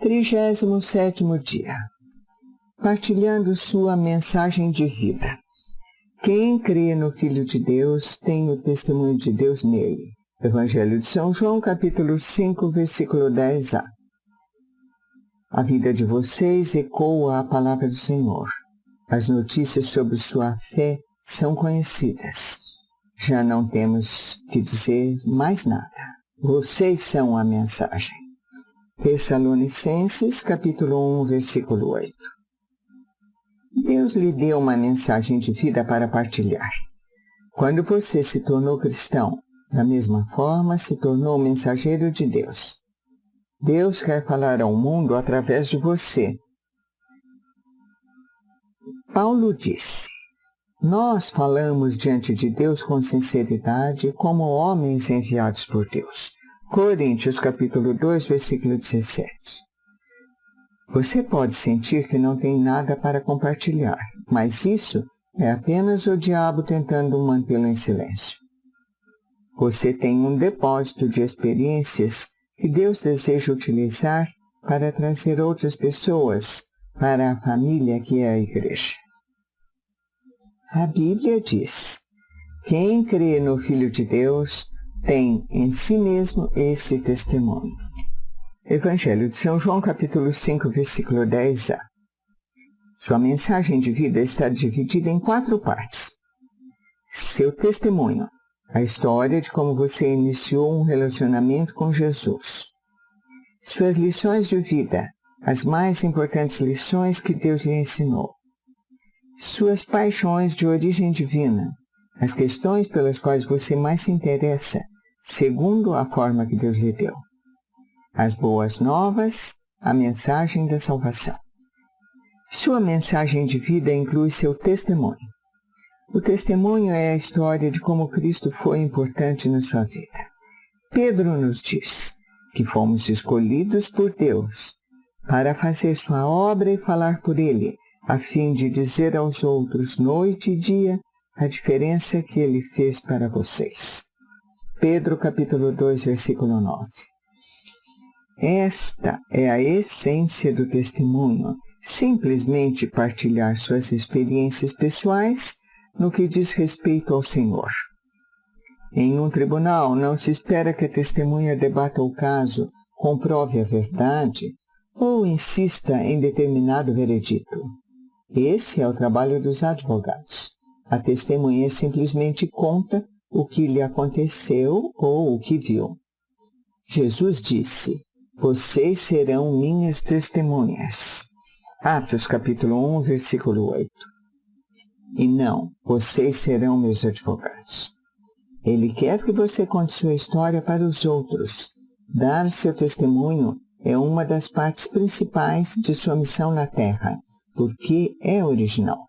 37º dia. Partilhando sua mensagem de vida. Quem crê no Filho de Deus tem o testemunho de Deus nele. Evangelho de São João, capítulo 5, versículo 10a. A vida de vocês ecoa a palavra do Senhor. As notícias sobre sua fé são conhecidas. Já não temos que dizer mais nada. Vocês são a mensagem. Tessalonicenses, capítulo 1, versículo 8. Deus lhe deu uma mensagem de vida para partilhar. Quando você se tornou cristão, da mesma forma se tornou mensageiro de Deus. Deus quer falar ao mundo através de você. Paulo disse: nós falamos diante de Deus com sinceridade, como homens enviados por Deus. Coríntios, capítulo 2, versículo 17. Você pode sentir que não tem nada para compartilhar, mas isso é apenas o diabo tentando mantê-lo em silêncio. Você tem um depósito de experiências que Deus deseja utilizar para trazer outras pessoas para a família que é a igreja. A Bíblia diz: quem crê no Filho de Deus tem em si mesmo esse testemunho. Evangelho de São João, capítulo 5, versículo 10a. Sua mensagem de vida está dividida em 4 partes. Seu testemunho, a história de como você iniciou um relacionamento com Jesus. Suas lições de vida, as mais importantes lições que Deus lhe ensinou. Suas paixões de origem divina, as questões pelas quais você mais se interessa, segundo a forma que Deus lhe deu. As boas novas, a mensagem da salvação. Sua mensagem de vida inclui seu testemunho. O testemunho é a história de como Cristo foi importante na sua vida. Pedro nos diz que fomos escolhidos por Deus para fazer sua obra e falar por Ele, a fim de dizer aos outros, noite e dia, a diferença que Ele fez para vocês. Pedro, capítulo 2, versículo 9. Esta é a essência do testemunho, simplesmente partilhar suas experiências pessoais no que diz respeito ao Senhor. Em um tribunal, não se espera que a testemunha debata o caso, comprove a verdade ou insista em determinado veredito. Esse é o trabalho dos advogados. A testemunha simplesmente conta o que lhe aconteceu ou o que viu. Jesus disse: vocês serão minhas testemunhas. Atos, capítulo 1, versículo 8. E não, vocês serão meus advogados. Ele quer que você conte sua história para os outros. Dar seu testemunho é uma das partes principais de sua missão na Terra, porque é original.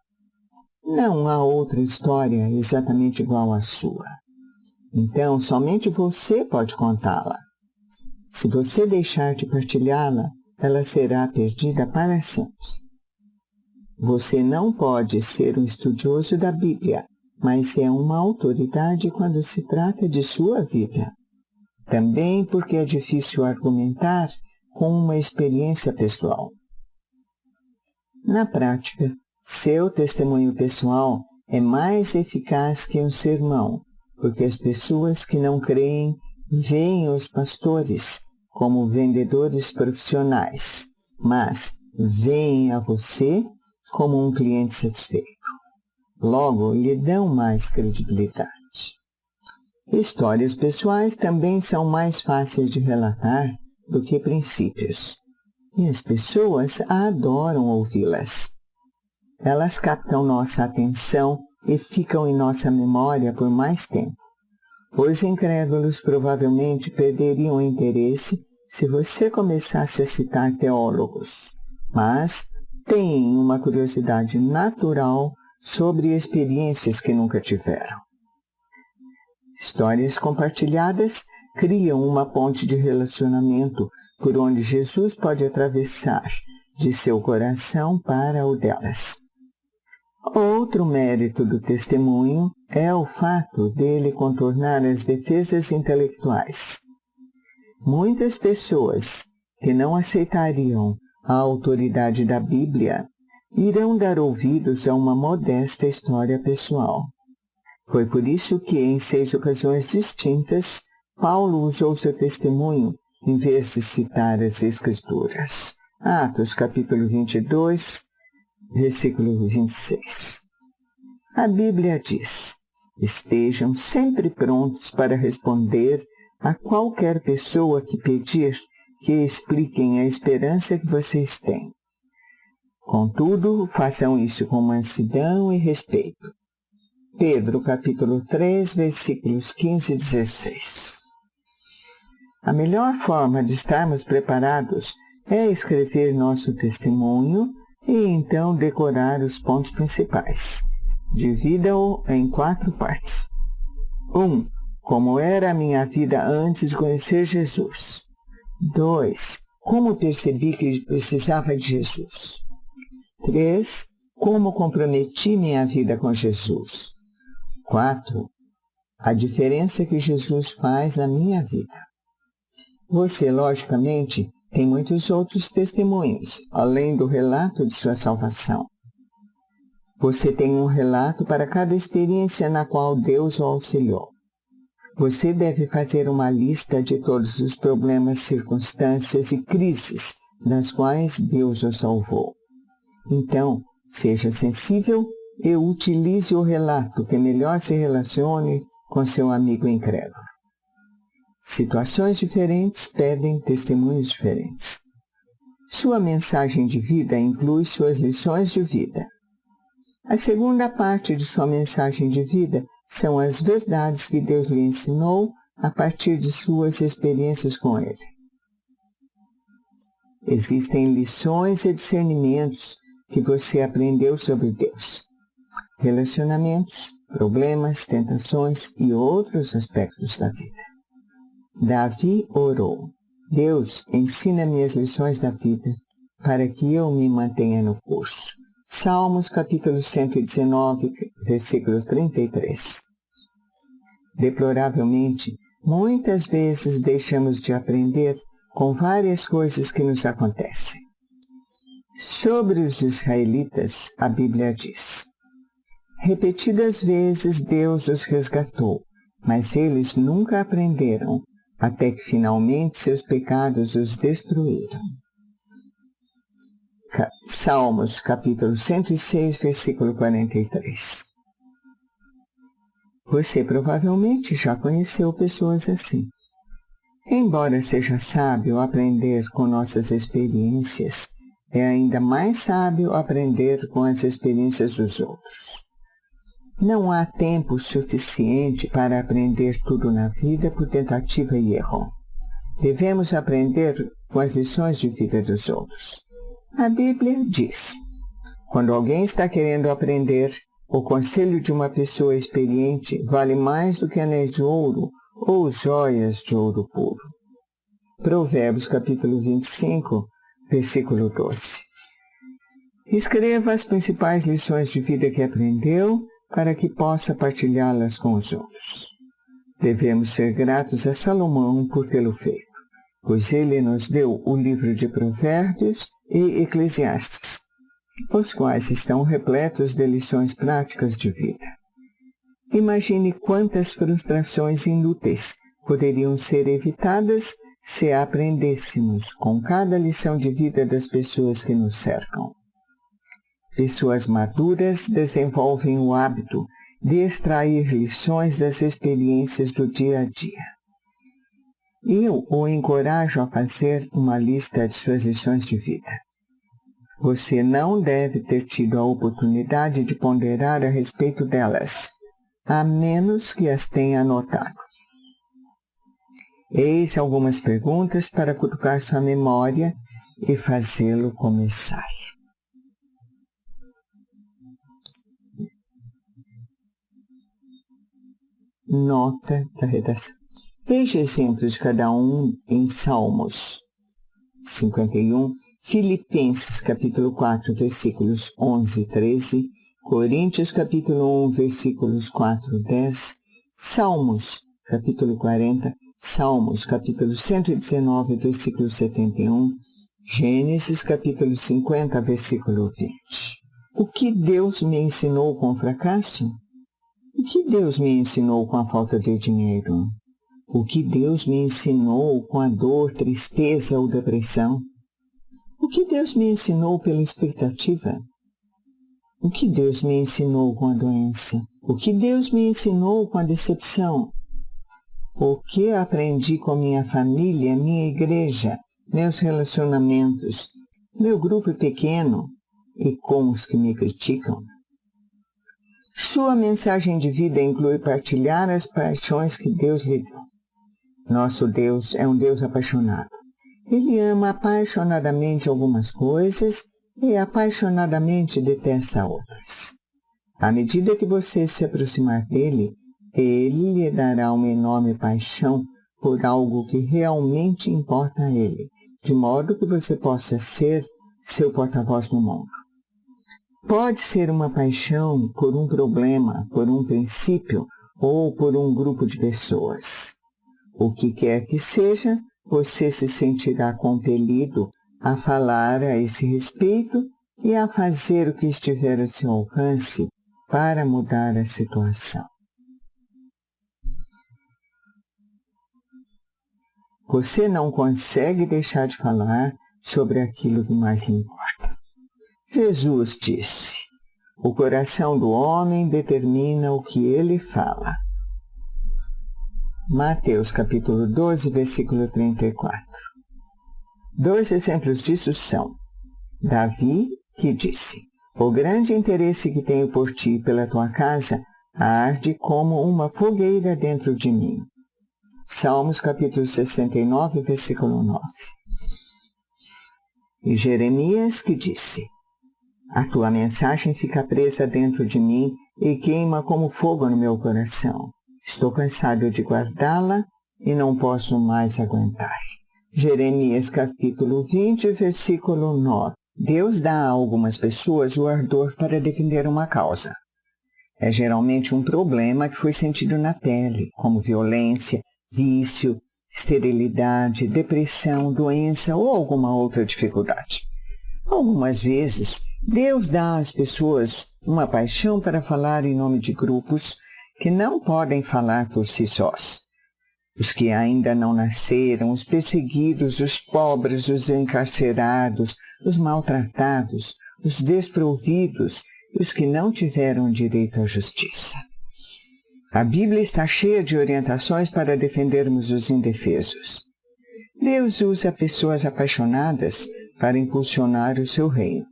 Não há outra história exatamente igual à sua. Então, somente você pode contá-la. Se você deixar de partilhá-la, ela será perdida para sempre. Você não pode ser um estudioso da Bíblia, mas é uma autoridade quando se trata de sua vida. Também porque é difícil argumentar com uma experiência pessoal. Na prática, seu testemunho pessoal é mais eficaz que um sermão, porque as pessoas que não creem veem os pastores como vendedores profissionais, mas veem a você como um cliente satisfeito. Logo, lhe dão mais credibilidade. Histórias pessoais também são mais fáceis de relatar do que princípios, e as pessoas adoram ouvi-las. Elas captam nossa atenção e ficam em nossa memória por mais tempo. Os incrédulos provavelmente perderiam o interesse se você começasse a citar teólogos, mas têm uma curiosidade natural sobre experiências que nunca tiveram. Histórias compartilhadas criam uma ponte de relacionamento por onde Jesus pode atravessar de seu coração para o delas. Outro mérito do testemunho é o fato dele contornar as defesas intelectuais. Muitas pessoas que não aceitariam a autoridade da Bíblia, irão dar ouvidos a uma modesta história pessoal. Foi por isso que, em 6 ocasiões distintas, Paulo usou seu testemunho em vez de citar as Escrituras. Atos, capítulo 22, versículo 26. A Bíblia diz: estejam sempre prontos para responder a qualquer pessoa que pedir que expliquem a esperança que vocês têm. Contudo, façam isso com mansidão e respeito. Pedro, capítulo 3, versículos 15 e 16. A melhor forma de estarmos preparados é escrever nosso testemunho e então decorar os pontos principais. Divida-o em 4 partes. 1. Como era a minha vida antes de conhecer Jesus. 2. Como percebi que precisava de Jesus. 3. Como comprometi minha vida com Jesus. 4. A diferença que Jesus faz na minha vida. Você, logicamente, tem muitos outros testemunhos, além do relato de sua salvação. Você tem um relato para cada experiência na qual Deus o auxiliou. Você deve fazer uma lista de todos os problemas, circunstâncias e crises das quais Deus o salvou. Então, seja sensível e utilize o relato que melhor se relacione com seu amigo incrédulo. Situações diferentes pedem testemunhos diferentes. Sua mensagem de vida inclui suas lições de vida. A segunda parte de sua mensagem de vida são as verdades que Deus lhe ensinou a partir de suas experiências com Ele. Existem lições e discernimentos que você aprendeu sobre Deus. Relacionamentos, problemas, tentações e outros aspectos da vida. Davi orou: Deus, ensina-me as lições da vida, para que eu me mantenha no curso. Salmos, capítulo 119, versículo 33. Deploravelmente, muitas vezes deixamos de aprender com várias coisas que nos acontecem. Sobre os israelitas, a Bíblia diz: repetidas vezes Deus os resgatou, mas eles nunca aprenderam, até que finalmente seus pecados os destruíram. Salmos, capítulo 106, versículo 43. Você provavelmente já conheceu pessoas assim. Embora seja sábio aprender com nossas experiências, é ainda mais sábio aprender com as experiências dos outros. Não há tempo suficiente para aprender tudo na vida por tentativa e erro. Devemos aprender com as lições de vida dos outros. A Bíblia diz: quando alguém está querendo aprender, o conselho de uma pessoa experiente vale mais do que anéis de ouro ou joias de ouro puro. Provérbios, capítulo 25, versículo 12. Escreva as principais lições de vida que aprendeu para que possa partilhá-las com os outros. Devemos ser gratos a Salomão por tê-lo feito, pois ele nos deu o livro de Provérbios e Eclesiastes, os quais estão repletos de lições práticas de vida. Imagine quantas frustrações inúteis poderiam ser evitadas se aprendêssemos com cada lição de vida das pessoas que nos cercam. Pessoas maduras desenvolvem o hábito de extrair lições das experiências do dia a dia. Eu o encorajo a fazer uma lista de suas lições de vida. Você não deve ter tido a oportunidade de ponderar a respeito delas, a menos que as tenha anotado. Eis algumas perguntas para cutucar sua memória e fazê-lo começar. Nota da redação. Veja exemplos de cada um em Salmos 51, Filipenses capítulo 4, versículos 11 e 13, Coríntios capítulo 1, versículos 4 e 10, Salmos capítulo 40, Salmos, capítulo 119, versículo 71, Gênesis, capítulo 50, versículo 20. O que Deus me ensinou com o fracasso? O que Deus me ensinou com a falta de dinheiro? O que Deus me ensinou com a dor, tristeza ou depressão? O que Deus me ensinou pela expectativa? O que Deus me ensinou com a doença? O que Deus me ensinou com a decepção? O que aprendi com minha família, minha igreja, meus relacionamentos, meu grupo pequeno e com os que me criticam? Sua mensagem de vida inclui partilhar as paixões que Deus lhe deu. Nosso Deus é um Deus apaixonado. Ele ama apaixonadamente algumas coisas e apaixonadamente detesta outras. À medida que você se aproximar dele, ele lhe dará uma enorme paixão por algo que realmente importa a ele, de modo que você possa ser seu porta-voz no mundo. Pode ser uma paixão por um problema, por um princípio ou por um grupo de pessoas. O que quer que seja, você se sentirá compelido a falar a esse respeito e a fazer o que estiver a seu alcance para mudar a situação. Você não consegue deixar de falar sobre aquilo que mais lhe importa. Jesus disse: o coração do homem determina o que ele fala. Mateus capítulo 12, versículo 34. Dois exemplos disso são Davi, que disse: o grande interesse que tenho por ti e pela tua casa arde como uma fogueira dentro de mim. Salmos capítulo 69, versículo 9. E Jeremias, que disse: a tua mensagem fica presa dentro de mim e queima como fogo no meu coração. Estou cansado de guardá-la e não posso mais aguentar. Jeremias capítulo 20, versículo 9. Deus dá a algumas pessoas o ardor para defender uma causa. É geralmente um problema que foi sentido na pele, como violência, vício, esterilidade, depressão, doença ou alguma outra dificuldade. Algumas vezes, Deus dá às pessoas uma paixão para falar em nome de grupos que não podem falar por si sós. Os que ainda não nasceram, os perseguidos, os pobres, os encarcerados, os maltratados, os desprovidos e os que não tiveram direito à justiça. A Bíblia está cheia de orientações para defendermos os indefesos. Deus usa pessoas apaixonadas para impulsionar o seu reino.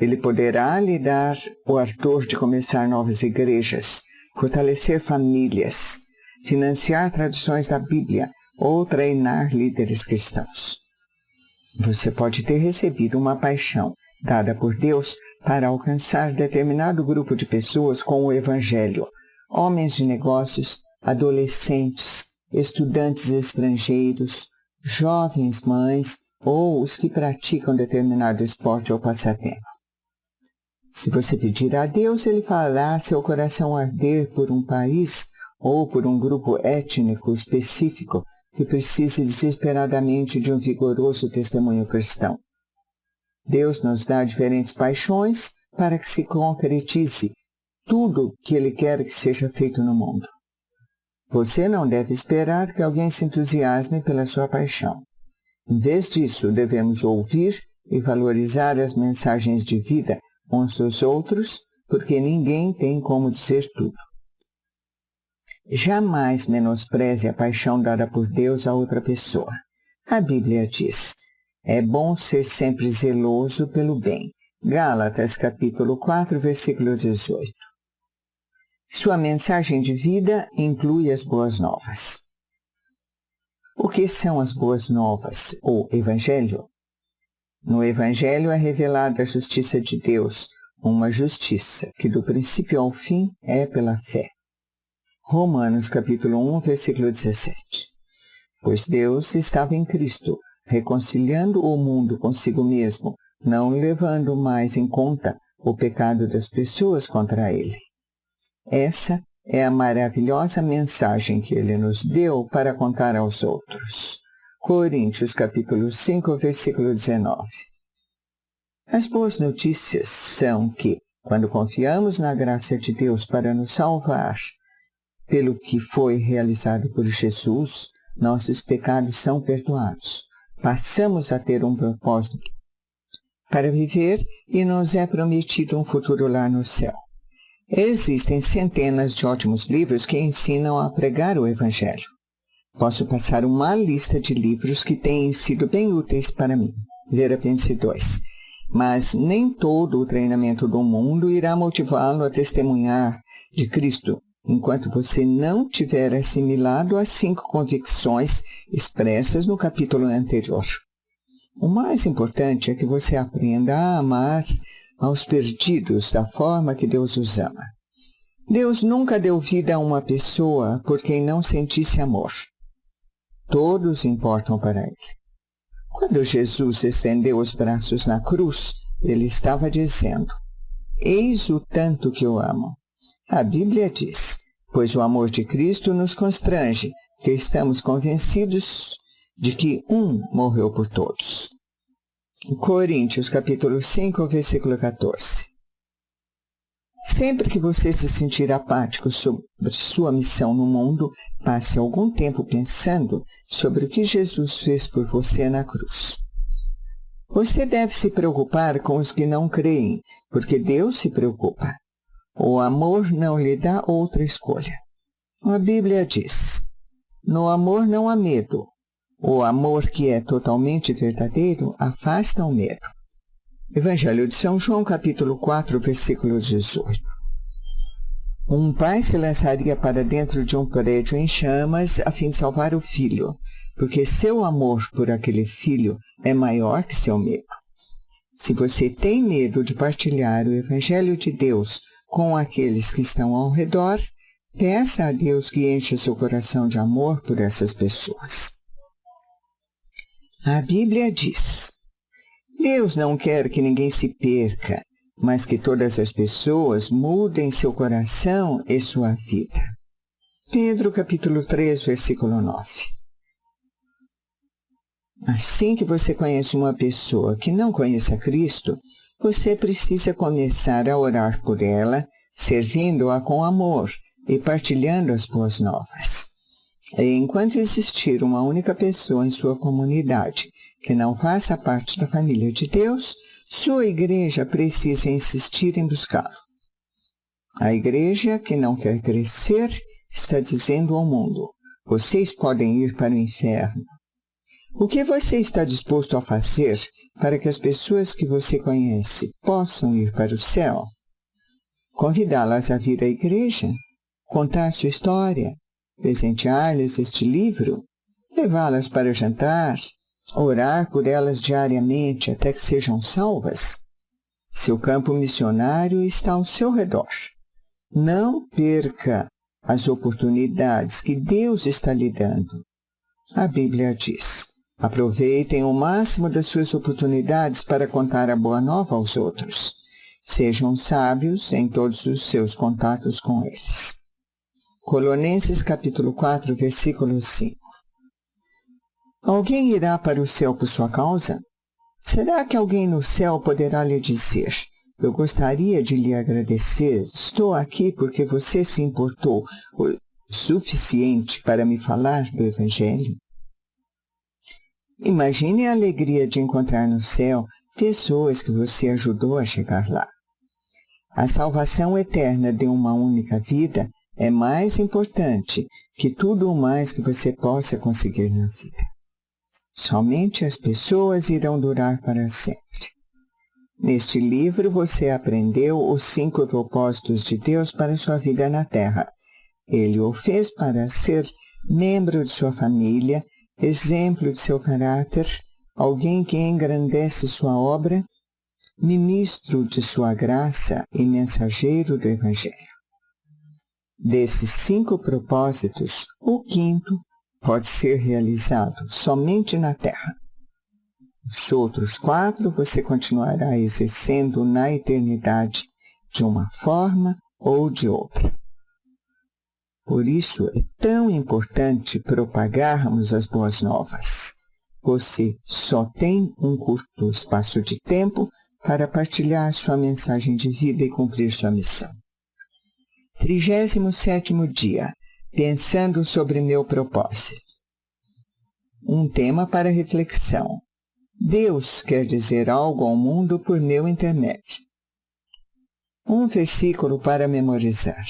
Ele poderá lhe dar o ardor de começar novas igrejas, fortalecer famílias, financiar traduções da Bíblia ou treinar líderes cristãos. Você pode ter recebido uma paixão dada por Deus para alcançar determinado grupo de pessoas com o Evangelho, homens de negócios, adolescentes, estudantes estrangeiros, jovens mães ou os que praticam determinado esporte ou passatempo. Se você pedir a Deus, Ele fará seu coração arder por um país ou por um grupo étnico específico que precise desesperadamente de um vigoroso testemunho cristão. Deus nos dá diferentes paixões para que se concretize tudo que Ele quer que seja feito no mundo. Você não deve esperar que alguém se entusiasme pela sua paixão. Em vez disso, devemos ouvir e valorizar as mensagens de vida uns dos outros, porque ninguém tem como dizer tudo. Jamais menospreze a paixão dada por Deus a outra pessoa. A Bíblia diz: é bom ser sempre zeloso pelo bem. Gálatas capítulo 4, versículo 18. Sua mensagem de vida inclui as boas novas. O que são as boas novas, ou Evangelho? No Evangelho é revelada a justiça de Deus, uma justiça que do princípio ao fim é pela fé. Romanos capítulo 1, versículo 17. Pois Deus estava em Cristo, reconciliando o mundo consigo mesmo, não levando mais em conta o pecado das pessoas contra ele. Essa é a maravilhosa mensagem que ele nos deu para contar aos outros. Coríntios capítulo 5, versículo 19. As boas notícias são que, quando confiamos na graça de Deus para nos salvar, pelo que foi realizado por Jesus, nossos pecados são perdoados. Passamos a ter um propósito para viver e nos é prometido um futuro lá no céu. Existem centenas de ótimos livros que ensinam a pregar o Evangelho. Posso passar uma lista de livros que têm sido bem úteis para mim. Ver Apêndice 2. Mas nem todo o treinamento do mundo irá motivá-lo a testemunhar de Cristo, enquanto você não tiver assimilado as 5 convicções expressas no capítulo anterior. O mais importante é que você aprenda a amar aos perdidos da forma que Deus os ama. Deus nunca deu vida a uma pessoa por quem não sentisse amor. Todos importam para Ele. Quando Jesus estendeu os braços na cruz, Ele estava dizendo: eis o tanto que eu amo. A Bíblia diz: pois o amor de Cristo nos constrange, que estamos convencidos de que um morreu por todos. Coríntios capítulo 5, versículo 14. Sempre que você se sentir apático sobre sua missão no mundo, passe algum tempo pensando sobre o que Jesus fez por você na cruz. Você deve se preocupar com os que não creem, porque Deus se preocupa. O amor não lhe dá outra escolha. A Bíblia diz: no amor não há medo. O amor que é totalmente verdadeiro afasta o medo. Evangelho de São João, capítulo 4, versículo 18. Um pai se lançaria para dentro de um prédio em chamas a fim de salvar o filho, porque seu amor por aquele filho é maior que seu medo. Se você tem medo de partilhar o Evangelho de Deus com aqueles que estão ao redor, peça a Deus que encha seu coração de amor por essas pessoas. A Bíblia diz: Deus não quer que ninguém se perca, mas que todas as pessoas mudem seu coração e sua vida. Pedro capítulo 3, versículo 9. Assim que você conhece uma pessoa que não conhece a Cristo, você precisa começar a orar por ela, servindo-a com amor e partilhando as boas novas. E enquanto existir uma única pessoa em sua comunidade que não faça parte da família de Deus, sua igreja precisa insistir em buscá-lo. A igreja que não quer crescer está dizendo ao mundo: vocês podem ir para o inferno. O que você está disposto a fazer para que as pessoas que você conhece possam ir para o céu? Convidá-las a vir à igreja? Contar sua história? Presentear-lhes este livro? Levá-las para jantar? Orar por elas diariamente até que sejam salvas? Seu campo missionário está ao seu redor. Não perca as oportunidades que Deus está lhe dando. A Bíblia diz: aproveitem o máximo das suas oportunidades para contar a boa nova aos outros. Sejam sábios em todos os seus contatos com eles. Colossenses capítulo 4, versículo 5. Alguém irá para o céu por sua causa? Será que alguém no céu poderá lhe dizer: eu gostaria de lhe agradecer, estou aqui porque você se importou o suficiente para me falar do Evangelho? Imagine a alegria de encontrar no céu pessoas que você ajudou a chegar lá. A salvação eterna de uma única vida é mais importante que tudo o mais que você possa conseguir na vida. Somente as pessoas irão durar para sempre. Neste livro você aprendeu os 5 propósitos de Deus para sua vida na Terra. Ele o fez para ser membro de sua família, exemplo de seu caráter, alguém que engrandece sua obra, ministro de sua graça e mensageiro do Evangelho. Desses 5 propósitos, o 5º pode ser realizado somente na Terra. Os outros 4 você continuará exercendo na eternidade, de uma forma ou de outra. Por isso é tão importante propagarmos as boas novas. Você só tem um curto espaço de tempo para partilhar sua mensagem de vida e cumprir sua missão. 37º dia. Pensando sobre meu propósito. Um tema para reflexão. Deus quer dizer algo ao mundo por meu intermédio. Um versículo para memorizar.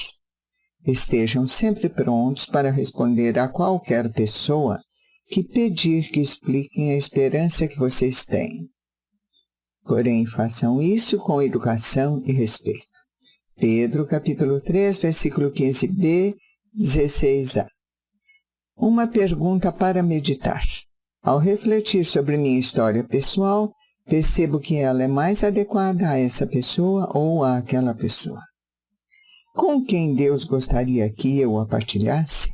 Estejam sempre prontos para responder a qualquer pessoa que pedir que expliquem a esperança que vocês têm. Porém, façam isso com educação e respeito. Pedro, capítulo 3, versículo 15b, 16a. Uma pergunta para meditar. Ao refletir sobre minha história pessoal, percebo que ela é mais adequada a essa pessoa ou àquela pessoa. Com quem Deus gostaria que eu a partilhasse?